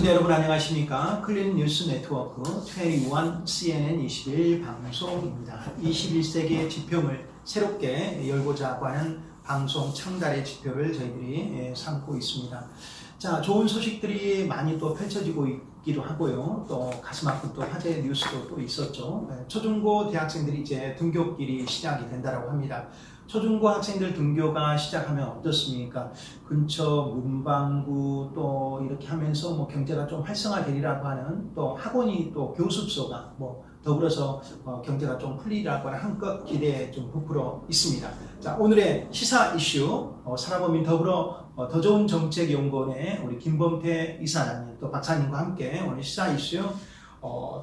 시청자 여러분 안녕하십니까? 클린 뉴스 네트워크 21 CNN 21 방송입니다. 21세기의 지평을 새롭게 열고자 하는 방송 창달의 지표를 저희들이 삼고 있습니다. 자, 좋은 소식들이 많이 또 펼쳐지고 있기도 하고요. 또 가슴 아픈 또 화제 뉴스도 또 있었죠. 초중고 대학생들이 이제 등교길이 시작이 된다고 합니다. 초중고 학생들 등교가 시작하면 어떻습니까? 근처 문방구 또 이렇게 하면서 뭐 경제가 좀 활성화되리라고 하는 또 학원이 또 교습소가 뭐 더불어서 경제가 좀 풀리라고 하는 한껏 기대에 좀 부풀어 있습니다. 자, 오늘의 시사 이슈 산업어민 더불어 더 좋은 정책연구원의 우리 김범태 이사님 또 박사님과 함께 오늘 시사 이슈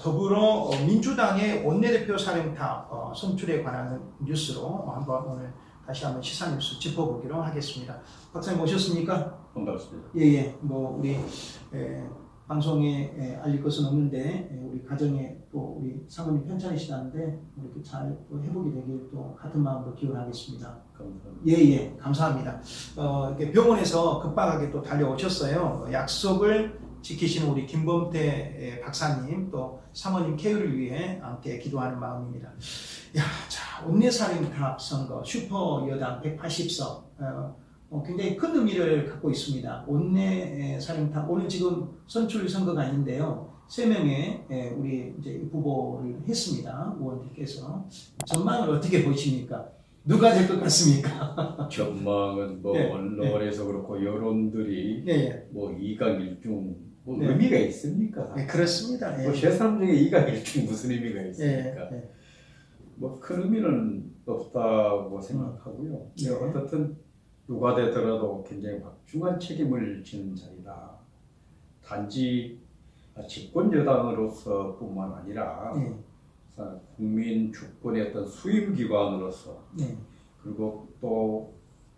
더불어 민주당의 원내대표 사령탑 선출에 관한 뉴스로 한번 오늘 다시 한번 시사 뉴스 짚어보기로 하겠습니다. 박사님 오셨습니까? 반갑습니다. 예예. 뭐 우리 방송에 알릴 것은 없는데 우리 가정에 또 우리 사모님 편찮으시다는데 이렇게 잘 또 회복이 되길 또 같은 마음으로 기원하겠습니다. 감사합니다. 예예. 감사합니다. 이렇게 병원에서 급박하게 또 달려오셨어요. 약속을 지키시는 우리 김범태 박사님 또 사모님 케어를 위해 함께 기도하는 마음입니다. 야, 자, 원내사령탑 선거 슈퍼 여당 180석 굉장히 큰 의미를 갖고 있습니다. 원내사령탑 오늘 지금 선출 선거가 있는데요. 3명의 우리 이제 후보를 했습니다. 의원들께서 전망을 어떻게 보십니까? 누가 될 것 같습니까? 전망은 뭐 네, 언론에서 그렇고 여론들이 네, 뭐 이강일중 뭐 네. 의미가 있습니까? 네, 그렇습니다. 뭐 세상 중에 이강일중 무슨 의미가 있습니까? 네. 뭐 큰 의미는 없다고 생각하고요. 네. 어떻든 누가 되더라도 굉장히 막중한 책임을 지는 자리다. 단지 집권 여당으로서뿐만 아니라 네. 국민 주권의 어떤 수임기관으로서 네. 그리고 또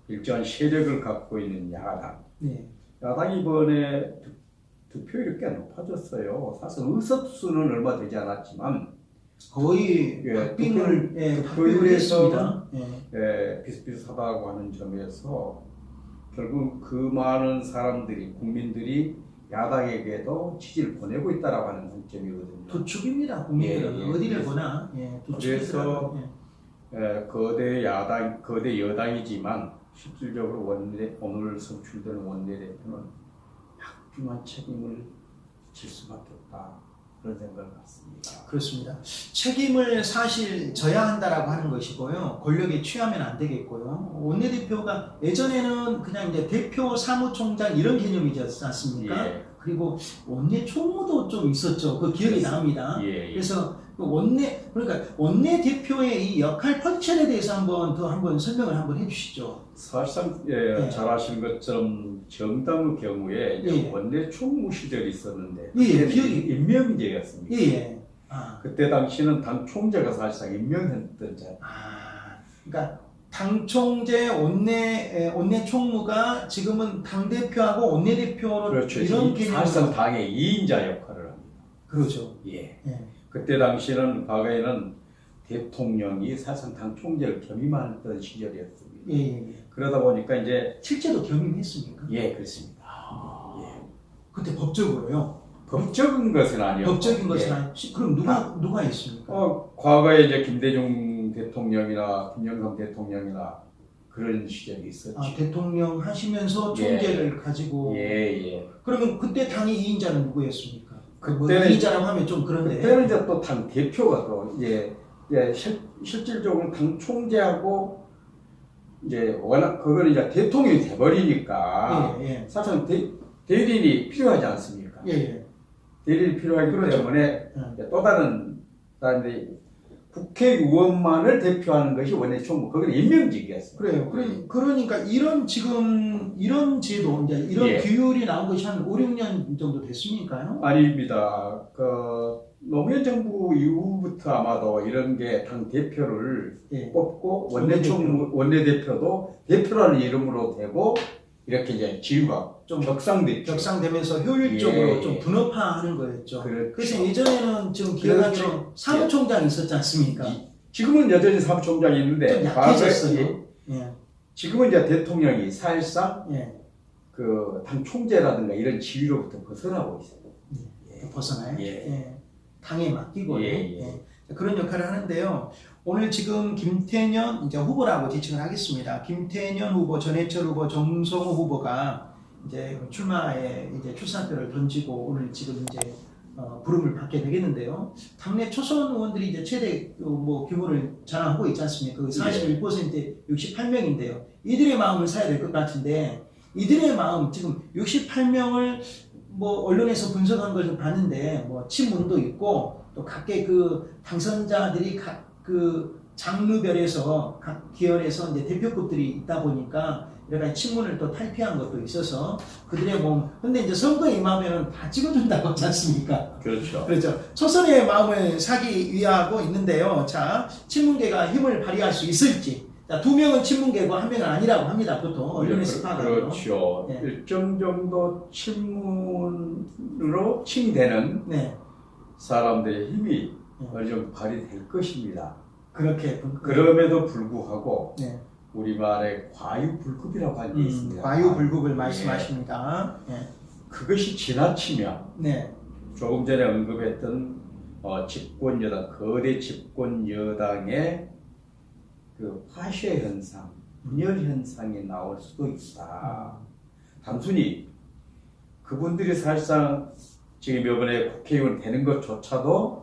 일정한 세력을 갖고 있는 야당. 네. 야당이 이번에 득표율이 꽤 높아졌어요. 사실 의석수는 얼마 되지 않았지만 거의 박빙을 했습니다. 비슷비슷하다고 하는 점에서 결국 그 많은 사람들이 국민들이 야당에게도 지지를 보내고 있다라고 하는 관점이거든요. 도축입니다. 국민들은 예, 예. 어디를 보나 그래서 거대 여당이지만 실질적으로 오늘 선출된 원내대표는 막중한 책임을 질 수밖에 없다. 그런 생각을 갖습니다. 그렇습니다. 책임을 사실 져야 한다라고 하는 것이고요. 권력에 취하면 안 되겠고요. 원내대표가 예전에는 그냥 이제 대표 사무총장 이런 개념이지 않습니까? 예. 그리고 원내 총무도 좀 있었죠. 그 기억이 납니다. 예. 그래서 그러니까 원내대표의 이 역할 펀션에 대해서 한번 설명을 한번 해주시죠. 사실상 네. 잘 아시는 것처럼 정당의 경우에 이제 예. 원내 총무 시절이 있었는데 예, 그때는 임명제였습니다. 예. 그때 당시는 당 총재가 사실상 임명했던 자. 그러니까 당 총재 원내 총무가 지금은 당 대표하고 원내 대표로 그렇죠. 이런 개념 사실상 당의 2인자 역할을 합니다. 그렇죠. 예. 예. 그때 당시는 과거에는 대통령이 사실상 당 총재를 겸임하던 시절이었습니다. 예. 그러다 보니까 이제 실제로 겸임했습니까? 예, 그렇습니다. 예. 그때 법적으로요. 법적인 것은 아니었고. 법적인 것은 예. 아니. 그럼 누가 했습니까? 과거에 이제 김대중 대통령이나 김영삼 대통령이나 그런 시절이 있었죠. 대통령 하시면서 총재를 가지고. 예. 그러면 그때 당의 2인자는 누구였습니까? 그때는 2인자라고 하면 좀 그런데. 그때는 이제 또 당 대표가 또 실질적으로 당 총재하고 이제 워낙 그걸 이제 대통령이 돼버리니까 예. 사실은 대리인이 필요하지 않습니까? 예. 대리인이 필요하기 그렇죠. 때문에 또 다른 국회의원만을 대표하는 것이 원내 총무, 거기는 임명직이었습니다. 그래요. 그러니까 이런 제도, 이제 이런 예. 규율이 나온 것이 한 5, 6년 정도 됐습니까요? 아닙니다. 노무현 정부 이후부터 아마도 이런 게 당 대표를 예. 뽑고 원내대표도 대표라는 이름으로 되고 이렇게 이제 지위가 좀 격상되면서 효율적으로 예. 좀 분업화하는 거였죠. 그렇죠. 그래서 예전에는 지금 기억하기로 사무총장이 있었지 않습니까? 지금은 여전히 사무총장이 있는데 좀 약해졌어요. 지금은 이제 대통령이 사실상 예. 당 총재라든가 이런 지위로부터 벗어나고 있어요. 벗어나요. 예. 당에 맡기고 예. 그런 역할을 하는데요. 오늘 지금 김태년 이제 후보라고 지칭을 하겠습니다. 김태년 후보, 전해철 후보, 정성호 후보가 이제 출마에 이제 출사표를 던지고 오늘 지금 이제 부름을 받게 되겠는데요. 당내 초선 의원들이 이제 최대 뭐 규모를 자랑하고 있지 않습니까? 그 41%에 68명인데요. 이들의 마음을 사야 될 것 같은데 이들의 마음 지금 68명을 뭐 언론에서 분석한 걸 좀 봤는데 뭐 친문도 있고 또 각계 그 당선자들이 각 그 장르별에서 각 기열에서 이제 대표급들이 있다 보니까 여러 가지 친문을 또 탈피한 것도 있어서 그들의 몸. 근데 이제 선거에 임하면 다 찍어준다고 하지 않습니까? 그렇죠. 그렇죠. 초선의 마음을 사기 위하고 있는데요. 자, 친문계가 힘을 발휘할 수 있을지. 자, 2명은 친문계고 1명은 아니라고 합니다. 보통 언론에서 파악하고. 그렇죠. 네. 일정 정도 친문으로 칭되는 네. 사람들의 힘이 어느 정도 발휘될 것입니다. 그렇게. 그럼에도 불구하고 네. 우리말에 과유불급이라고 하는 게 있습니다. 과유불급을 말씀하십니다. 네. 그것이 지나치면 네. 조금 전에 언급했던 집권여당, 거대 집권여당의 그 화쇄 현상, 분열 현상이 나올 수도 있다. 단순히 그분들이 사실상 지금 이번에 국회의원 되는 것조차도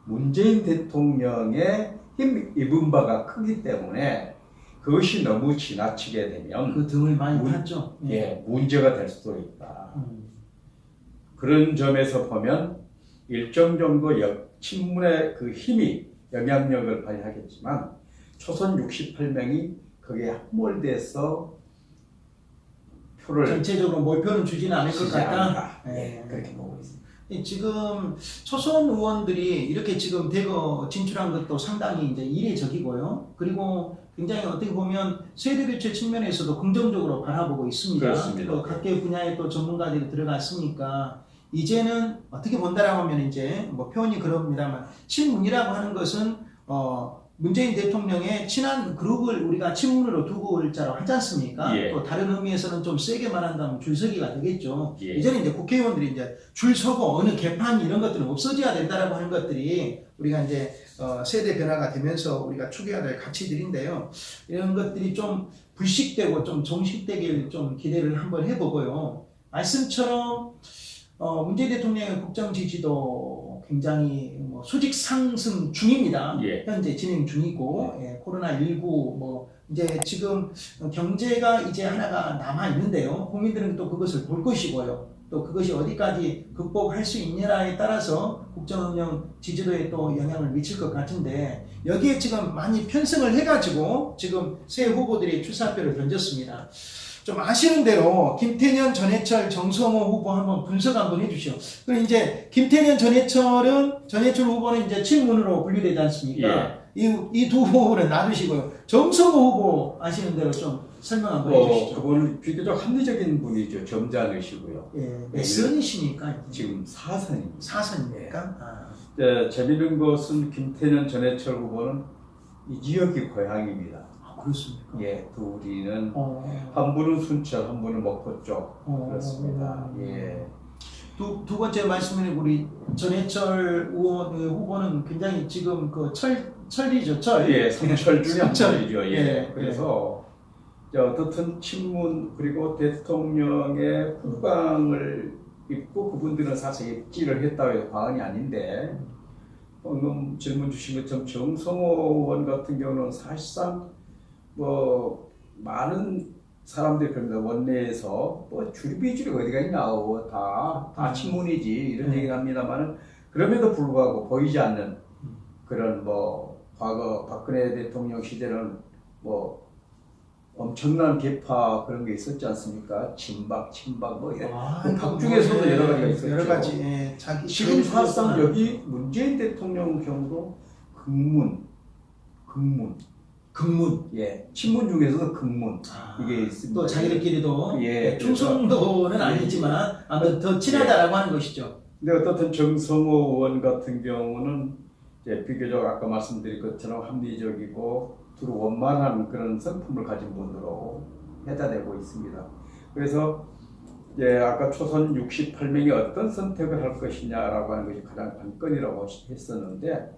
문재인 대통령의 힘 입은 바가 크기 때문에 그것이 너무 지나치게 되면 그 등을 많이 탔죠. 문제가 될 수도 있다. 그런 점에서 보면 일정 정도 친문의 그 힘이 영향력을 발휘하겠지만 초선 68명이 거기에 함몰돼서 표를 전체적으로 몰표는 주지는 않을 것 같다. 그렇게 보고 있습니다. 지금 초선 의원들이 이렇게 지금 대거 진출한 것도 상당히 이제 이례적이고요. 그리고 굉장히 어떻게 보면 세대 교체 측면에서도 긍정적으로 바라보고 있습니다. 그렇습니다. 또 각계 분야의 또 전문가들이 들어갔으니까 이제는 어떻게 본다라고 하면 이제 뭐 표현이 그럽니다만 친문이라고 하는 것은 문재인 대통령의 친한 그룹을 우리가 친문으로 두고 일자로 하지 않습니까? 예. 또 다른 의미에서는 좀 세게 말한다면 줄서기가 되겠죠. 예. 이제는 이제 국회의원들이 이제 줄 서고 어느 개판 이런 것들은 없어져야 된다라고 하는 것들이 우리가 이제 세대 변화가 되면서 우리가 추구해야 될 가치들인데요. 이런 것들이 좀 불식되고 좀 종식되길 좀 기대를 한번 해보고요. 말씀처럼 문재인 대통령의 국정 지지도 굉장히 수직 상승 중입니다. 현재 진행 중이고 코로나19 뭐 이제 지금 경제가 이제 하나가 남아 있는데요. 국민들은 또 그것을 볼 것이고요. 또 그것이 어디까지 극복할 수 있느냐에 따라서 국정 운영 지지도에 또 영향을 미칠 것 같은데 여기에 지금 많이 편성을 해가지고 지금 새 후보들이 출사표를 던졌습니다. 좀 아시는 대로 김태년, 전해철, 정성호 후보 한번 분석 한번 해주시오. 그럼 이제 김태년, 전해철 후보는 이제 친문으로 분류되지 않습니까? 이 두 후보는 놔두시고요. 정성호 후보 아시는 대로 좀 설명 한번 해주시죠. 그분은 비교적 합리적인 분이죠. 점잖으시고요. 몇 선이시니까? 지금 4선입니다. 4선입니까? 재밌는 것은 김태년, 전해철 후보는 이 지역이 고향입니다. 그렇습니까? 둘이는 한 분은 순천, 한 분은 목포 쪽 그렇습니다. 두 번째 말씀은 우리 전해철 의원 후보는 굉장히 지금 그 철이죠, 철. 성철 중에 한 철이죠. 네. 그래서 어떻든 친문 그리고 대통령의 후광을 입고 그분들은 사실 입지를 했다고 해도 과언이 아닌데 방금 질문 주신 것처럼 정성호 의원 같은 경우는 사실상 뭐 많은 사람들이 그럽니다. 원내에서 뭐 줄비줄이 어디가 있냐고 다 친문이지 이런 얘기를 합니다만은 그럼에도 불구하고 보이지 않는 그런 뭐 과거 박근혜 대통령 시대는 뭐 엄청난 개파 그런 게 있었지 않습니까? 친박 뭐 이런 각 중에서도 여러 가지가 있었죠. 여러 가지 지금 사실상 여기 문재인 대통령 경우도 극문. 친문 중에서도 극문 이게 있습니다. 또 자기들끼리도 충성도는 아니지만 아무튼 더 친하다라고 하는 것이죠. 근데 어떻든 정성호 의원 같은 경우는 이제 비교적 아까 말씀드린 것처럼 합리적이고 두루 원만한 그런 성품을 가진 분으로 해당되고 있습니다. 그래서 이제 아까 초선 68명이 어떤 선택을 할 것이냐라고 하는 것이 가장 관건이라고 했었는데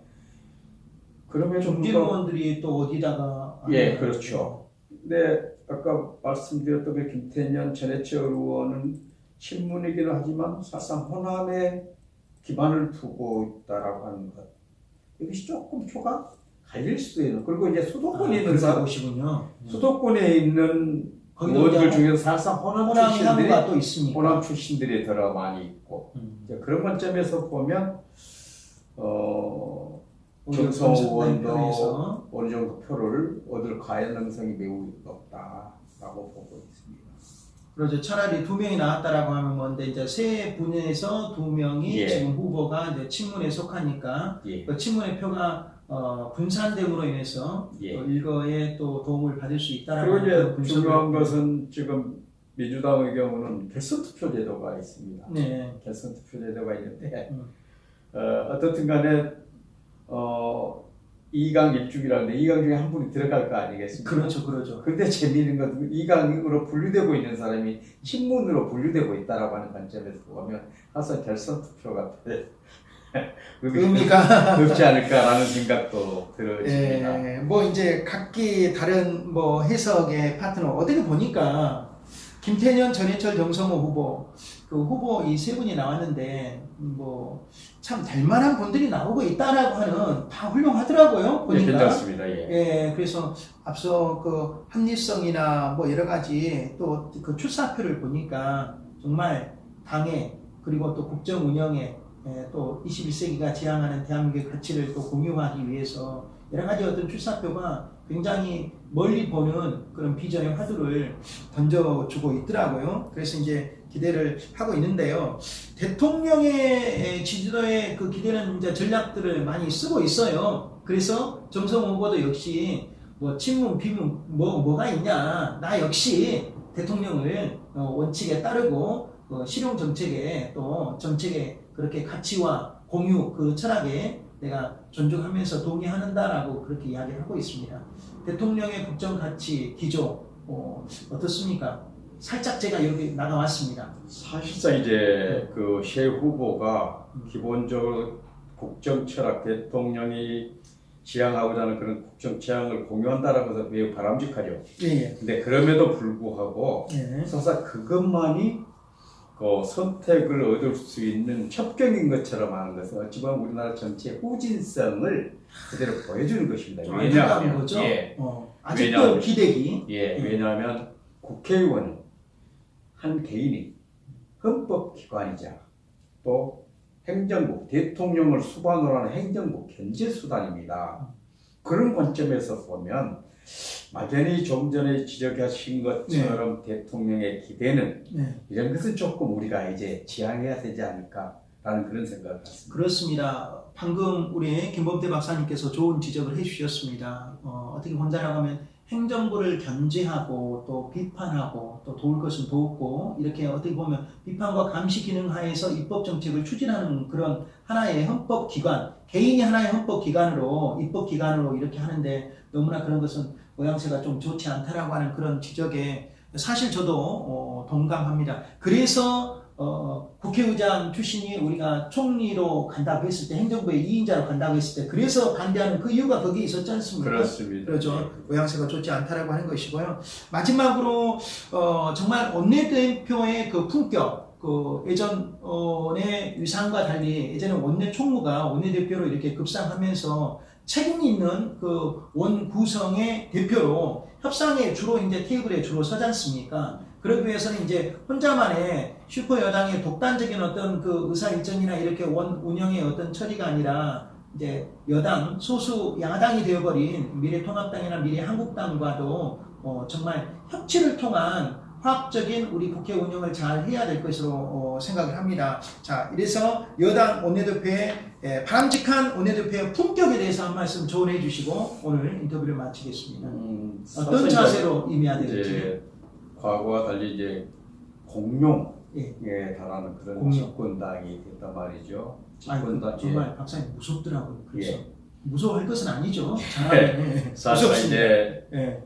그럼에도 중진 불구하고 의원들이 또 어디다가 예, 그렇죠. 근데 아까 말씀드렸던 그 김태년 전해철 의원은 친문이기는 하지만 사실상 호남에 기반을 두고 있다라고 하는 것. 이것이 조금 표가 갈릴 수도 있는. 그리고 이제 수도권에 있는 사람, 곳이군요. 수도권에 있는 거기도 의원들 이제 중에서 사실상 호남 출신들이 향후가 또 있으니까. 호남 출신들이 더 많이 있고 이제 그런 관점에서 보면 정성호 의원도 어느 정도 표를 얻을 가능성이 매우 높다라고 보고 있습니다. 그렇죠. 차라리 2명이 나왔다라고 하면 뭔데 이제 세 분에서 2명이 예. 지금 후보가 이제 친문에 속하니까 예. 그 친문의 표가 분산됨으로 인해서 예. 또 일거에 또 도움을 받을 수 있다라고 그리고 하는 이제 분석을 중요한 것은 지금 민주당의 경우는 결선 투표 제도가 있습니다. 네. 결선 투표 제도가 있는데 음. 어떻든 간에 2강 1중이라는데 2강 중에 한 분이 들어갈 거 아니겠습니까? 그렇죠, 그렇죠. 근데 재미있는 것은 2강으로 분류되고 있는 사람이 친문으로 분류되고 있다라고 하는 관점에서 보면 항상 결선 투표가 의미가 없지 않을까라는 생각도 들어집니다. 예, 뭐 이제 각기 다른 뭐 해석의 파트너 어떻게 보니까 김태년, 전해철, 정성호 후보 그 후보 이 세 분이 나왔는데 뭐 참 닮만한 분들이 나오고 있다라고 하는 다 훌륭하더라고요. 예, 보니까. 괜찮습니다. 예. 예, 그래서 앞서 그 합리성이나 뭐 여러 가지 또 그 출사표를 보니까 정말 당에 그리고 또 국정 운영에 또 21세기가 지향하는 대한민국의 가치를 또 공유하기 위해서 여러 가지 어떤 출사표가 굉장히 멀리 보는 그런 비전의 화두를 던져주고 있더라고요. 그래서 이제 기대를 하고 있는데요. 대통령의 지지도에 그 기대는 이제 전략들을 많이 쓰고 있어요. 그래서 정성호 후보도 역시 뭐 친문, 비문 뭐가 있냐. 나 역시 대통령을 원칙에 따르고 실용 정책에 또 정책에 그렇게 가치와 공유 그 철학에 내가 존중하면서 동의하는다라고 그렇게 이야기를 하고 있습니다. 대통령의 국정 가치 기조 어떻습니까? 살짝 제가 여기 나가왔습니다. 사실상 이제 그 새 후보가 기본적으로 국정 철학 대통령이 지향하고자 하는 그런 국정 지향을 공유한다라고 해서 매우 바람직하죠. 예. 근데 그럼에도 불구하고 예. 사실 그것만이 그 선택을 얻을 수 있는 협경인 것처럼 하는 것은 어찌 보면 우리나라 전체의 후진성을 그대로 보여주는 것입니다. 왜냐하면 거죠. 예. 아직도 왜냐하면, 기대기. 예, 왜냐하면 국회의원은 한 개인이 헌법기관이자 또 행정부, 대통령을 수반으로 하는 행정부 견제수단입니다. 그런 관점에서 보면 막연히 좀 전에 지적하신 것처럼 대통령의 기대는 이런 것은 조금 우리가 이제 지향해야 되지 않을까라는 그런 생각을 갖습니다. 그렇습니다. 방금 우리 김범태 박사님께서 좋은 지적을 해주셨습니다. 어떻게 본다라고 하면 행정부를 견제하고 또 비판하고 또 도울 것은 도우고 이렇게 어떻게 보면 비판과 감시 기능 하에서 입법 정책을 추진하는 그런 하나의 헌법기관, 개인이 하나의 헌법기관으로 입법기관으로 이렇게 하는데 너무나 그런 것은 모양새가 좀 좋지 않다라고 하는 그런 지적에 사실 저도 동감합니다. 그래서 국회의장 출신이 우리가 총리로 간다고 했을 때 행정부의 2인자로 간다고 했을 때 그래서 반대하는 그 이유가 거기에 있었지 않습니까? 그렇습니다. 그렇죠. 모양새가 좋지 않다라고 하는 것이고요. 마지막으로 정말 원내대표의 그 품격, 그 예전의 위상과 달리 예전에 원내 총무가 원내대표로 이렇게 급상하면서 책임 있는 그 원 구성의 대표로 협상에 주로 이제 테이블에 주로 서지 않습니까? 그러기 위해서는 이제 혼자만의 슈퍼 여당의 독단적인 어떤 그 의사 일정이나 이렇게 원 운영의 어떤 처리가 아니라 이제 여당 소수 야당이 되어버린 미래통합당이나 미래한국당과도 정말 협치를 통한 화학적인 우리 국회 운영을 잘 해야 될 것으로 생각을 합니다. 자, 이래서 여당 원내대표의 바람직한 원내대표의 품격에 대해서 한 말씀 조언해 주시고 오늘 인터뷰를 마치겠습니다. 어떤 자세로 임해야 될지. 과거와 달리 이제 공룡에 달하는 그런 공룡. 집권당이 됐단 말이죠. 집권당 정말 박사님 무섭더라고요. 그래서 예. 무서워할 것은 아니죠. 잘하면 사실 무섭습니다. 이제 예.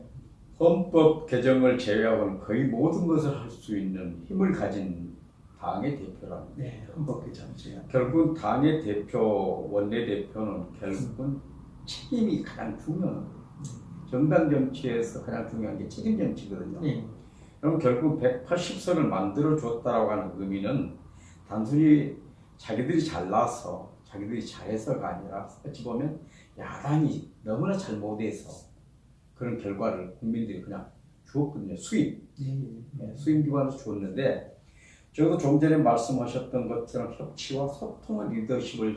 헌법 개정을 제외하고는 거의 모든 것을 할 수 있는 힘을 가진 당의 대표랍니다. 네, 헌법 개정제요. 결국 당의 대표, 원내대표는 결국은 책임이 가장 중요한 거예요. 정당 정치에서 가장 중요한 게 책임 정치거든요. 네. 그럼 결국 180석을 만들어줬다라고 하는 의미는 단순히 자기들이 잘나서 자기들이 잘해서가 아니라 어찌 보면 야당이 너무나 잘못해서 그런 결과를 국민들이 그냥 주었거든요. 수임 기관에서 주었는데 저도 좀 전에 말씀하셨던 것처럼 협치와 소통의 리더십을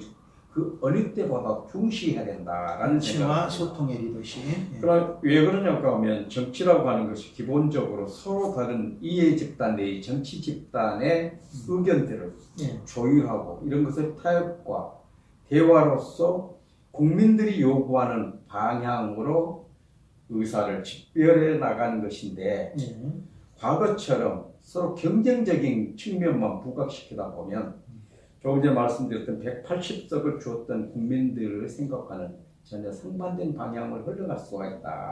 그 어느 때보다 중시해야 된다라는 협치와 생각입니다. 소통의 리더십. 그럼 왜 그러냐고 하면 정치라고 하는 것이 기본적으로 서로 다른 이해 집단 내의 정치 집단의 의견들을 조율하고 이런 것을 타협과 대화로서 국민들이 요구하는 방향으로 의사를 집별해 나가는 것인데 과거처럼 서로 경쟁적인 측면만 부각시키다 보면 조금 전에 말씀드렸던 180석을 주었던 국민들을 생각하는 전혀 상반된 방향을 흘러갈 수가 있다.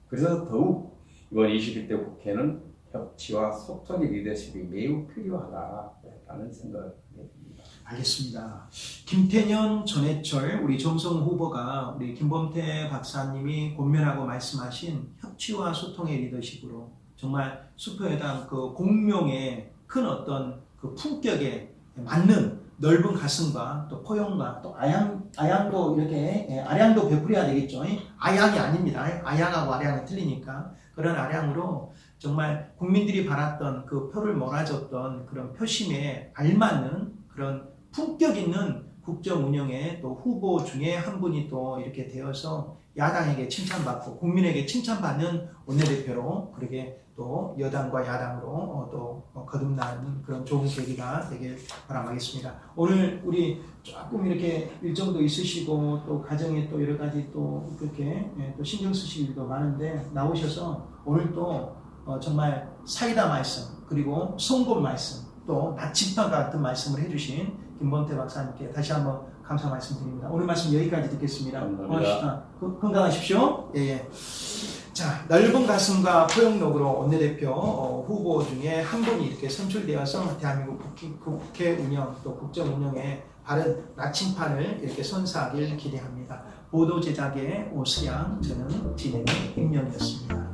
그래서 더욱 이번 21대 국회는 협치와 소통의 리더십이 매우 필요하다라는 생각을 해봅니다. 알겠습니다. 김태년, 전해철, 우리 정성 후보가 우리 김범태 박사님이 권면하고 말씀하신 협치와 소통의 리더십으로 정말 수표여당 그 공명의 큰 어떤 그 품격에 맞는 넓은 가슴과 또 포용과 또 아양도 이렇게 아량도 베풀어야 되겠죠. 아양이 아닙니다. 아양하고 아량이 틀리니까 그런 아량으로 정말 국민들이 바랐던 그 표를 몰아줬던 그런 표심에 알맞는 그런 품격 있는 국정 운영의 또 후보 중에 한 분이 또 이렇게 되어서 야당에게 칭찬받고 국민에게 칭찬받는 원내대표로 그렇게 또 여당과 야당으로 또 거듭나는 그런 좋은 계기가 되길 바라겠습니다. 오늘 우리 조금 이렇게 일정도 있으시고 또 가정에 또 여러 가지 또 그렇게 또 신경 쓰실 일도 많은데 나오셔서 오늘 또 정말 사이다 말씀 그리고 송곳 말씀 또 나침반 같은 말씀을 해주신 김범태 박사님께 다시 한번 감사 말씀드립니다. 오늘 말씀 여기까지 듣겠습니다. 고맙습니다. 건강하십시오. 예. 자, 넓은 가슴과 포용력으로 원내대표 후보 중에 한 분이 이렇게 선출되어서 대한민국 국회 운영 또 국정 운영에 바른 나침판을 이렇게 선사하길 기대합니다. 보도 제작의 오수양, 저는 진행의 임명이었습니다.